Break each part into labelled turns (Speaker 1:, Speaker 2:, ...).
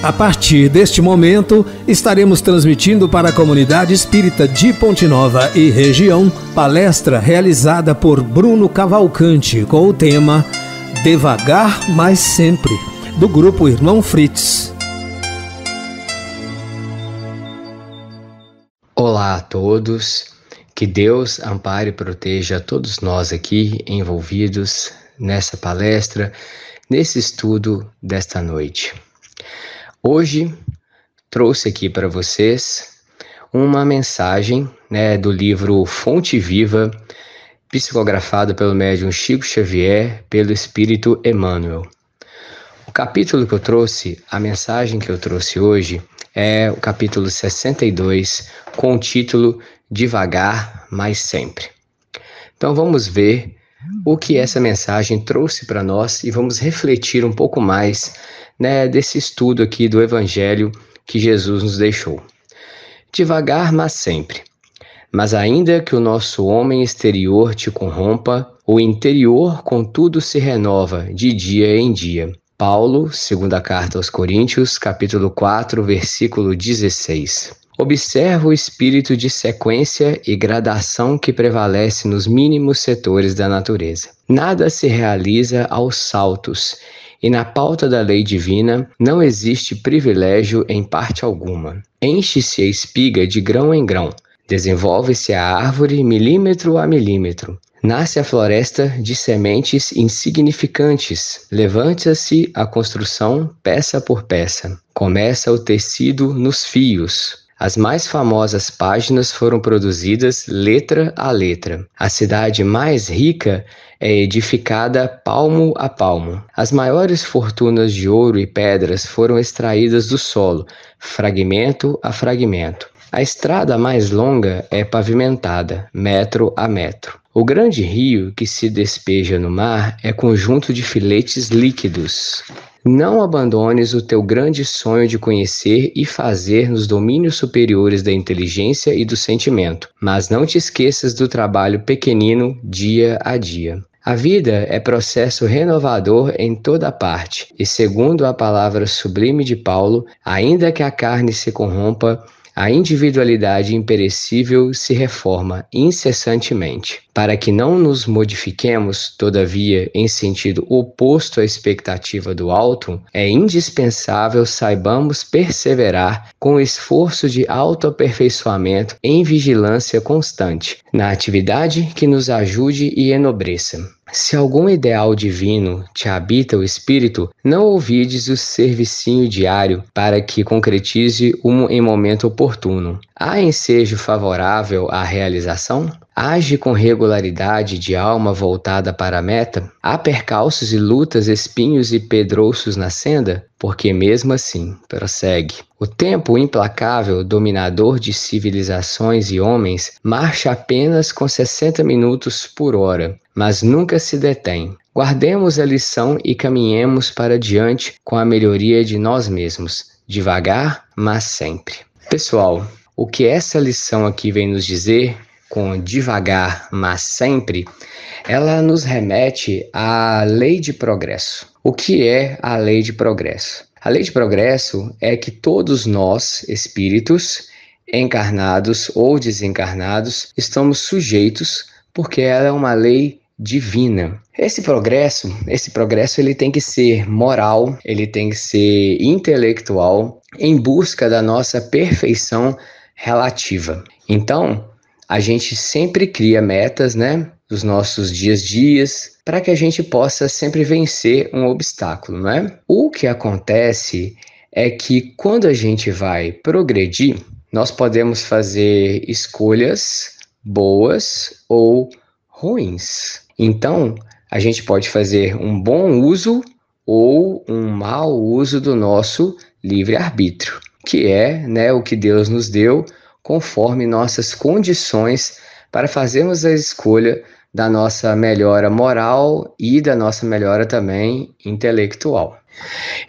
Speaker 1: A partir deste momento, estaremos transmitindo para a comunidade espírita de Ponte Nova e região, palestra realizada por Bruno Cavalcante com o tema Devagar, mas Sempre, do grupo Irmão Fritz.
Speaker 2: Olá a todos, que Deus ampare e proteja todos nós aqui envolvidos nessa palestra, nesse estudo desta noite. Hoje trouxe aqui para vocês uma mensagem do livro Fonte Viva, psicografado pelo médium Chico Xavier, pelo Espírito Emmanuel. O capítulo que eu trouxe, a mensagem que eu trouxe hoje, é o capítulo 62, com o título Devagar, mas Sempre. Então vamos ver o que essa mensagem trouxe para nós e vamos refletir um pouco mais desse estudo aqui do Evangelho que Jesus nos deixou. Devagar, mas sempre. Mas ainda que o nosso homem exterior te corrompa, o interior contudo se renova de dia em dia. Paulo, segunda carta aos Coríntios, capítulo 4, versículo 16. Observa o espírito de sequência e gradação que prevalece nos mínimos setores da natureza. Nada se realiza aos saltos, e na pauta da lei divina não existe privilégio em parte alguma. Enche-se a espiga de grão em grão, desenvolve-se a árvore milímetro a milímetro. Nasce a floresta de sementes insignificantes, levanta-se a construção peça por peça. Começa o tecido nos fios. As mais famosas páginas foram produzidas letra a letra. A cidade mais rica é edificada palmo a palmo. As maiores fortunas de ouro e pedras foram extraídas do solo, fragmento a fragmento. A estrada mais longa é pavimentada, metro a metro. O grande rio que se despeja no mar é conjunto de filetes líquidos. Não abandones o teu grande sonho de conhecer e fazer nos domínios superiores da inteligência e do sentimento, mas não te esqueças do trabalho pequenino dia a dia. A vida é processo renovador em toda parte, e segundo a palavra sublime de Paulo, ainda que a carne se corrompa, a individualidade imperecível se reforma incessantemente. Para que não nos modifiquemos, todavia, em sentido oposto à expectativa do alto, é indispensável saibamos perseverar com esforço de autoaperfeiçoamento em vigilância constante, na atividade que nos ajude e enobreça. Se algum ideal divino te habita o espírito, não ouvides o servicinho diário para que concretize em momento oportuno. Há ensejo favorável à realização? Age com regularidade de alma voltada para a meta? Há percalços e lutas, espinhos e pedrouços na senda? Porque mesmo assim, prossegue. O tempo implacável, dominador de civilizações e homens, marcha apenas com 60 minutos por hora, mas nunca se detém. Guardemos a lição e caminhemos para diante com a melhoria de nós mesmos, devagar, mas sempre. Pessoal, o que essa lição aqui vem nos dizer, com devagar, mas sempre, ela nos remete à lei de progresso. O que é a lei de progresso? A lei de progresso é que todos nós, espíritos, encarnados ou desencarnados, estamos sujeitos, porque ela é uma lei divina. Esse progresso ele tem que ser moral, ele tem que ser intelectual, em busca da nossa perfeição relativa. Então, a gente sempre cria metas, dos nossos dias, para que a gente possa sempre vencer um obstáculo, não é? O que acontece é que quando a gente vai progredir, nós podemos fazer escolhas boas ou ruins. Então, a gente pode fazer um bom uso ou um mau uso do nosso livre-arbítrio, que é o que Deus nos deu conforme nossas condições para fazermos a escolha da nossa melhora moral e da nossa melhora também intelectual.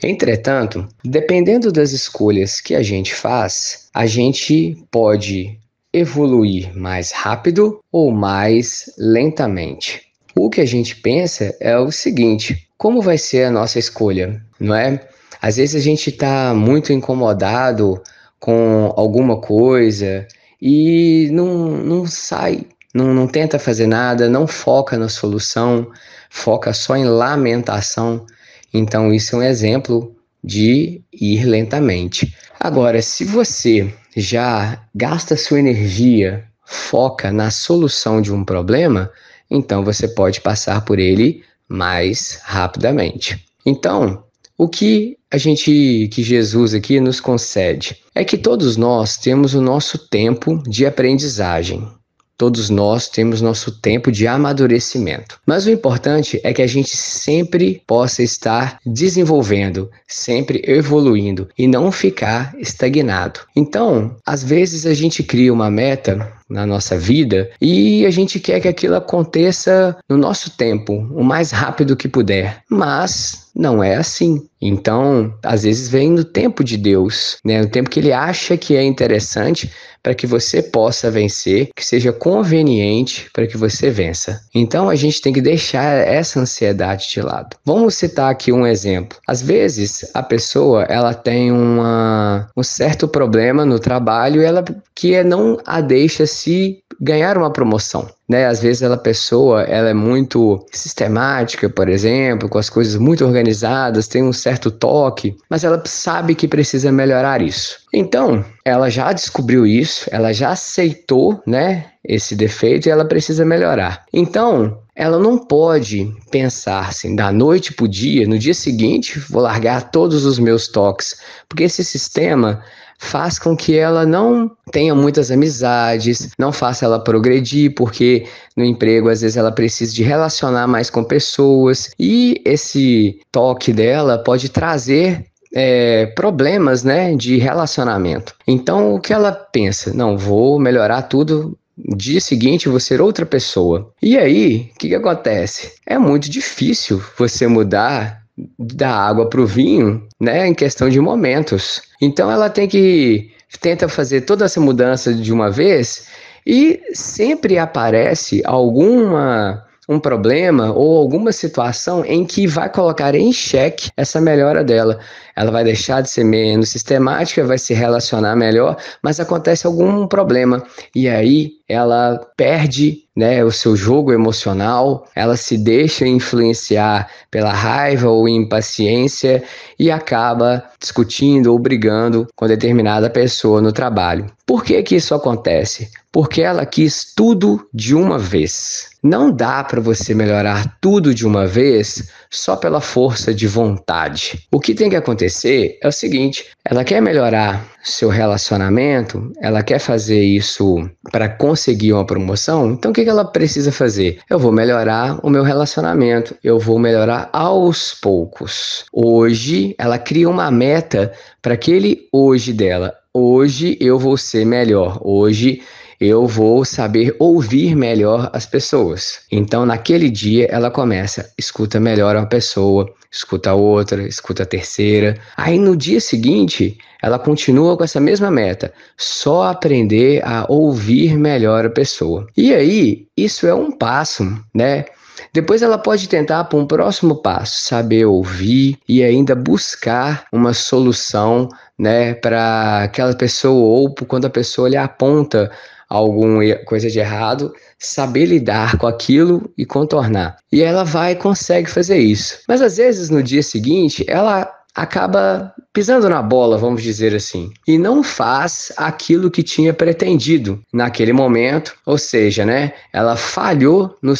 Speaker 2: Entretanto, dependendo das escolhas que a gente faz, a gente pode evoluir mais rápido ou mais lentamente. O que a gente pensa é o seguinte: como vai ser a nossa escolha, não é? Às vezes a gente está muito incomodado com alguma coisa e não sai, não tenta fazer nada, não foca na solução, foca só em lamentação. Então, isso é um exemplo de ir lentamente. Agora, se você já gasta sua energia, foca na solução de um problema, então você pode passar por ele mais rapidamente. Então, o que Jesus aqui nos concede é que todos nós temos o nosso tempo de aprendizagem. Todos nós temos nosso tempo de amadurecimento. Mas o importante é que a gente sempre possa estar desenvolvendo, sempre evoluindo e não ficar estagnado. Então, às vezes a gente cria uma meta na nossa vida e a gente quer que aquilo aconteça no nosso tempo, o mais rápido que puder. Mas não é assim. Então, às vezes vem no tempo de Deus, né? No tempo que Ele acha que é interessante para que você possa vencer, que seja conveniente para que você vença. Então, a gente tem que deixar essa ansiedade de lado. Vamos citar aqui um exemplo. Às vezes, a pessoa ela tem um certo problema no trabalho, que não a deixa se ganhar uma promoção, né? Às vezes a pessoa ela é muito sistemática, por exemplo, com as coisas muito organizadas, tem um certo toque, mas ela sabe que precisa melhorar isso. Então, ela já descobriu isso, ela já aceitou, né, esse defeito e ela precisa melhorar. Então, ela não pode pensar assim, da noite para o dia, no dia seguinte, vou largar todos os meus toques, porque esse sistema faz com que ela não tenha muitas amizades, não faça ela progredir, porque no emprego às vezes ela precisa de relacionar mais com pessoas e esse toque dela pode trazer problemas, né, de relacionamento. Então, o que ela pensa? Não, vou melhorar tudo, no dia seguinte vou ser outra pessoa. E aí, o que acontece? É muito difícil você mudar da água para o vinho, né, em questão de momentos. Então ela tenta fazer toda essa mudança de uma vez e sempre aparece um problema ou alguma situação em que vai colocar em xeque essa melhora dela. Ela vai deixar de ser menos sistemática, vai se relacionar melhor, mas acontece algum problema. E aí ela perde, né, o seu jogo emocional, ela se deixa influenciar pela raiva ou impaciência e acaba discutindo ou brigando com determinada pessoa no trabalho. Por que que isso acontece? Porque ela quis tudo de uma vez. Não dá para você melhorar tudo de uma vez só pela força de vontade. O que tem que acontecer é o seguinte: ela quer melhorar seu relacionamento, ela quer fazer isso para conseguir uma promoção, então o que ela precisa fazer? Eu vou melhorar o meu relacionamento, eu vou melhorar aos poucos. Hoje, ela cria uma meta para aquele hoje dela. Hoje eu vou ser melhor, hoje eu vou saber ouvir melhor as pessoas. Então, naquele dia, ela começa, escuta melhor uma pessoa, escuta a outra, escuta a terceira. Aí, no dia seguinte, ela continua com essa mesma meta, só aprender a ouvir melhor a pessoa. E aí, isso é um passo, né? Depois ela pode tentar para um próximo passo, saber ouvir e ainda buscar uma solução, né, para aquela pessoa, ou quando a pessoa lhe aponta alguma coisa de errado, saber lidar com aquilo e contornar. E ela vai e consegue fazer isso. Mas às vezes no dia seguinte ela acaba pisando na bola, vamos dizer assim, e não faz aquilo que tinha pretendido naquele momento, ou seja, né, ela falhou na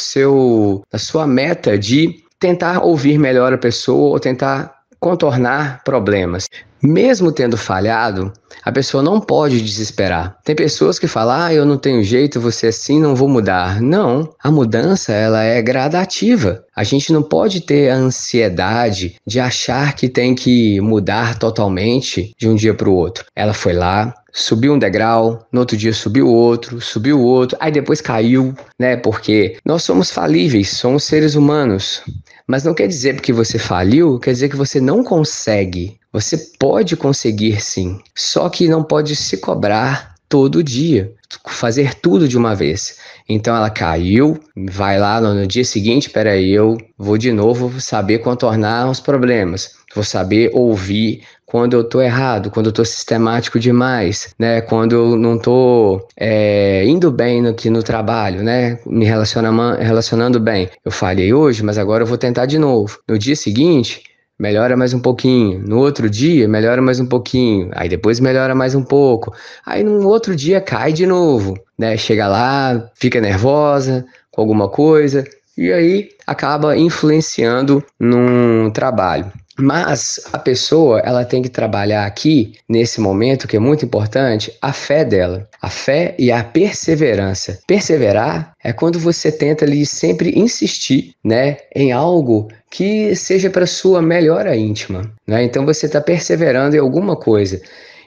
Speaker 2: sua meta de tentar ouvir melhor a pessoa ou tentar contornar problemas. Mesmo tendo falhado, a pessoa não pode desesperar. Tem pessoas que falam, eu não tenho jeito, você assim, não vou mudar. Não, a mudança ela é gradativa. A gente não pode ter a ansiedade de achar que tem que mudar totalmente de um dia para o outro. Ela foi lá, subiu um degrau, no outro dia subiu outro, aí depois caiu, né? Porque nós somos falíveis, somos seres humanos. Mas não quer dizer porque você faliu, quer dizer que você não consegue. Você pode conseguir sim, só que não pode se cobrar todo dia, fazer tudo de uma vez. Então ela caiu, vai lá no dia seguinte, eu vou de novo saber contornar os problemas. Vou saber ouvir quando eu tô errado, quando eu tô sistemático demais, né? Quando eu não tô indo bem aqui no trabalho, né? Me relacionando bem. Eu falhei hoje, mas agora eu vou tentar de novo. No dia seguinte, melhora mais um pouquinho. No outro dia, melhora mais um pouquinho. Aí depois melhora mais um pouco. Aí no outro dia cai de novo, né? Chega lá, fica nervosa com alguma coisa e aí acaba influenciando num trabalho. Mas a pessoa, ela tem que trabalhar aqui, nesse momento, que é muito importante, a fé dela. A fé e a perseverança. Perseverar é quando você tenta ali sempre insistir, né, em algo que seja para sua melhora íntima, né? Então você está perseverando em alguma coisa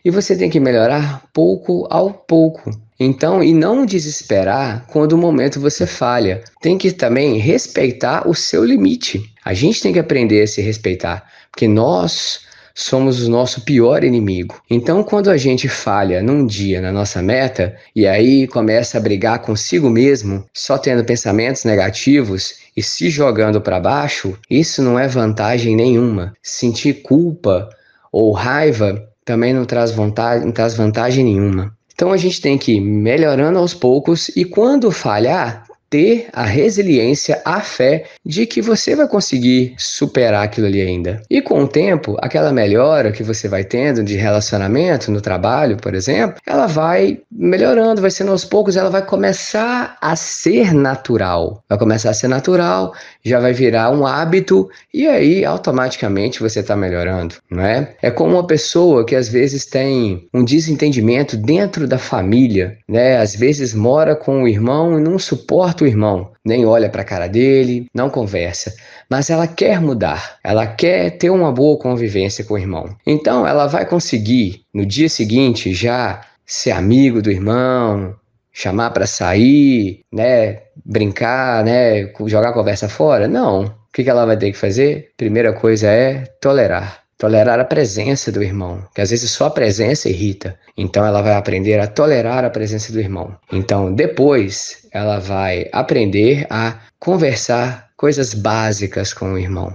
Speaker 2: e você tem que melhorar pouco ao pouco. Então, e não desesperar quando o momento você falha. Tem que também respeitar o seu limite. A gente tem que aprender a se respeitar, porque nós somos o nosso pior inimigo. Então, quando a gente falha num dia na nossa meta, e aí começa a brigar consigo mesmo, só tendo pensamentos negativos e se jogando para baixo, isso não é vantagem nenhuma. Sentir culpa ou raiva também não traz vantagem nenhuma. Então a gente tem que ir melhorando aos poucos e quando falhar, ter a resiliência, a fé de que você vai conseguir superar aquilo ali ainda. E com o tempo, aquela melhora que você vai tendo de relacionamento no trabalho, por exemplo, ela vai melhorando, vai sendo aos poucos, ela vai começar a ser natural. Vai começar a ser natural, já vai virar um hábito e aí automaticamente você está melhorando, não é? É como uma pessoa que às vezes tem um desentendimento dentro da família, né? Às vezes mora com o irmão e não suporta o irmão, nem olha para a cara dele, não conversa, mas ela quer mudar, ela quer ter uma boa convivência com o irmão. Então ela vai conseguir no dia seguinte já ser amigo do irmão, chamar para sair, né, brincar, né, jogar a conversa fora? Não. O que ela vai ter que fazer? Primeira coisa é tolerar. Tolerar a presença do irmão, que às vezes só a presença irrita. Então ela vai aprender a tolerar a presença do irmão. Então depois ela vai aprender a conversar coisas básicas com o irmão.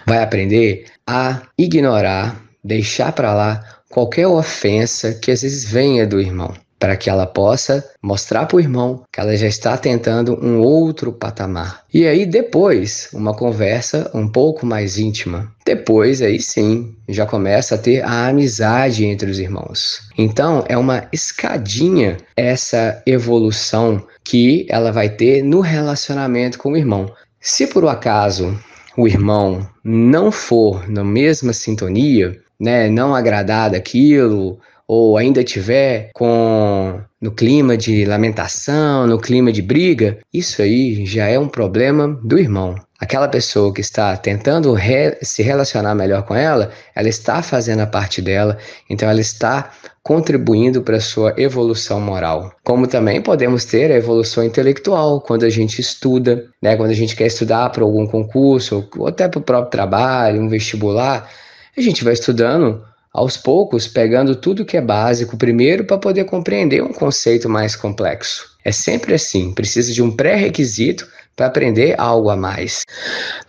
Speaker 2: Vai aprender a ignorar, deixar para lá qualquer ofensa que às vezes venha do irmão, para que ela possa mostrar para o irmão que ela já está tentando um outro patamar. E aí depois, uma conversa um pouco mais íntima. Depois, aí sim, já começa a ter a amizade entre os irmãos. Então, é uma escadinha essa evolução que ela vai ter no relacionamento com o irmão. Se por um acaso o irmão não for na mesma sintonia, né, não agradar daquilo, ou ainda tiver no clima de lamentação, no clima de briga, isso aí já é um problema do irmão. Aquela pessoa que está tentando se relacionar melhor com ela está fazendo a parte dela, então ela está contribuindo para a sua evolução moral. Como também podemos ter a evolução intelectual, quando a gente estuda, né, quando a gente quer estudar para algum concurso, ou até para o próprio trabalho, um vestibular, a gente vai estudando aos poucos, pegando tudo que é básico primeiro para poder compreender um conceito mais complexo. É sempre assim, precisa de um pré-requisito para aprender algo a mais.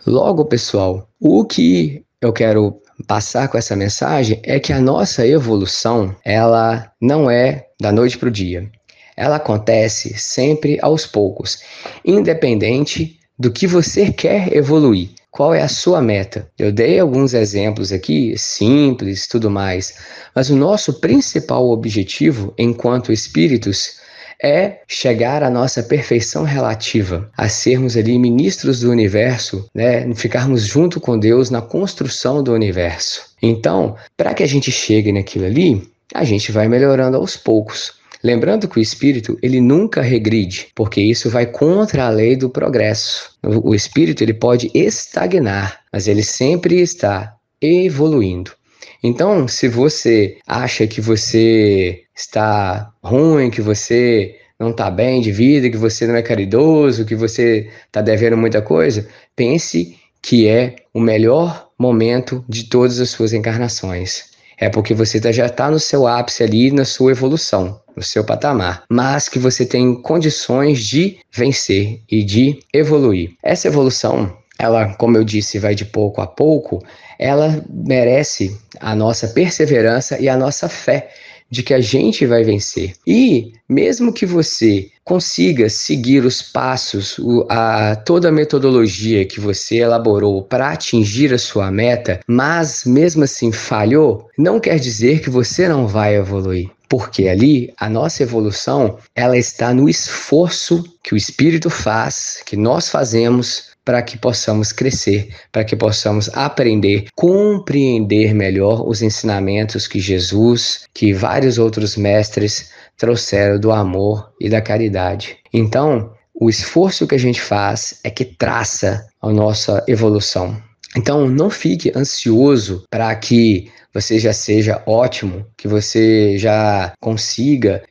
Speaker 2: Logo, pessoal, o que eu quero passar com essa mensagem é que a nossa evolução, ela não é da noite para o dia. Ela acontece sempre aos poucos, independente do que você quer evoluir. Qual é a sua meta? Eu dei alguns exemplos aqui, simples, tudo mais, mas o nosso principal objetivo enquanto espíritos é chegar à nossa perfeição relativa, a sermos ali ministros do universo, né? Ficarmos junto com Deus na construção do universo. Então, para que a gente chegue naquilo ali, a gente vai melhorando aos poucos. Lembrando que o espírito, ele nunca regride, porque isso vai contra a lei do progresso. O espírito, ele pode estagnar, mas ele sempre está evoluindo. Então, se você acha que você está ruim, que você não está bem de vida, que você não é caridoso, que você está devendo muita coisa, pense que é o melhor momento de todas as suas encarnações. É porque você já está no seu ápice ali, na sua evolução, no seu patamar. Mas que você tem condições de vencer e de evoluir. Essa evolução, ela, como eu disse, vai de pouco a pouco, ela merece a nossa perseverança e a nossa fé de que a gente vai vencer. E mesmo que você consiga seguir os passos, toda a metodologia que você elaborou para atingir a sua meta, mas mesmo assim falhou, não quer dizer que você não vai evoluir. Porque ali, a nossa evolução, ela está no esforço que o Espírito faz, que nós fazemos, para que possamos crescer, para que possamos aprender, compreender melhor os ensinamentos que Jesus, que vários outros mestres trouxeram do amor e da caridade. Então, o esforço que a gente faz é que traça a nossa evolução. Então, não fique ansioso para que você já seja ótimo, que você já consiga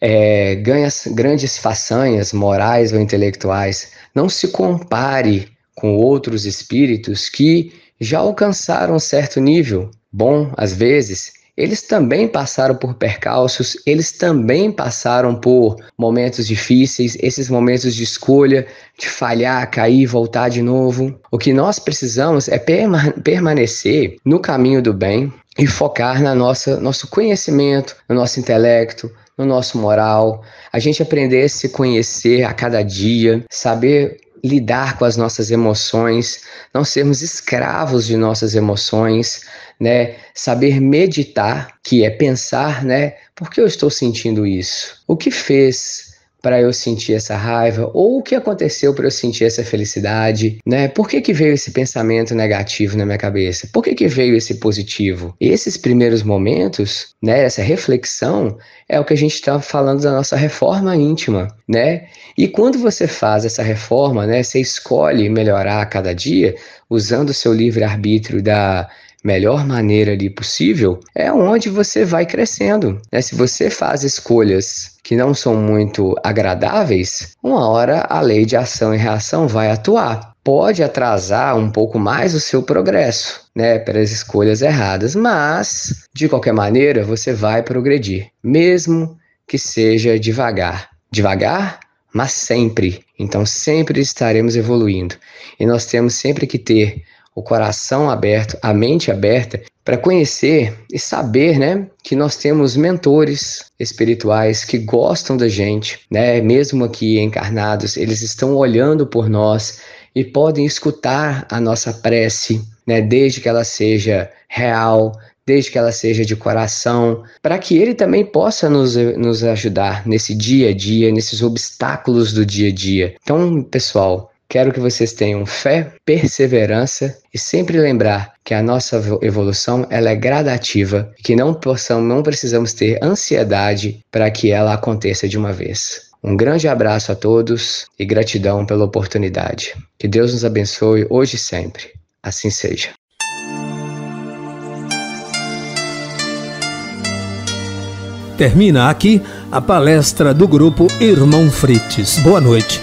Speaker 2: ganhar grandes façanhas morais ou intelectuais. Não se compare com outros espíritos que já alcançaram um certo nível. Bom, às vezes, eles também passaram por percalços, eles também passaram por momentos difíceis, esses momentos de escolha, de falhar, cair, voltar de novo. O que nós precisamos é permanecer no caminho do bem e focar no nosso conhecimento, no nosso intelecto, no nosso moral. A gente aprender a se conhecer a cada dia, saber lidar com as nossas emoções, não sermos escravos de nossas emoções, né? Saber meditar, que é pensar, né? Por que eu estou sentindo isso? O que fez para eu sentir essa raiva? Ou o que aconteceu para eu sentir essa felicidade, né? Por que veio esse pensamento negativo na minha cabeça? Por que veio esse positivo? Esses primeiros momentos, né? Essa reflexão é o que a gente está falando da nossa reforma íntima, né? E quando você faz essa reforma, né? Você escolhe melhorar a cada dia, usando o seu livre-arbítrio da melhor maneira ali possível, é onde você vai crescendo, né? Se você faz escolhas que não são muito agradáveis, uma hora a lei de ação e reação vai atuar. Pode atrasar um pouco mais o seu progresso, né, pelas escolhas erradas, mas, de qualquer maneira, você vai progredir, mesmo que seja devagar. Devagar, mas sempre. Então, sempre estaremos evoluindo. E nós temos sempre que ter o coração aberto, a mente aberta, para conhecer e saber, né, que nós temos mentores espirituais que gostam da gente, né, mesmo aqui encarnados, eles estão olhando por nós e podem escutar a nossa prece, né, desde que ela seja real, desde que ela seja de coração, para que ele também possa nos ajudar nesse dia a dia, nesses obstáculos do dia a dia. Então, pessoal, quero que vocês tenham fé, perseverança e sempre lembrar que a nossa evolução ela é gradativa e que não precisamos ter ansiedade para que ela aconteça de uma vez. Um grande abraço a todos e gratidão pela oportunidade. Que Deus nos abençoe hoje e sempre. Assim seja.
Speaker 1: Termina aqui a palestra do grupo Irmão Frites. Boa noite.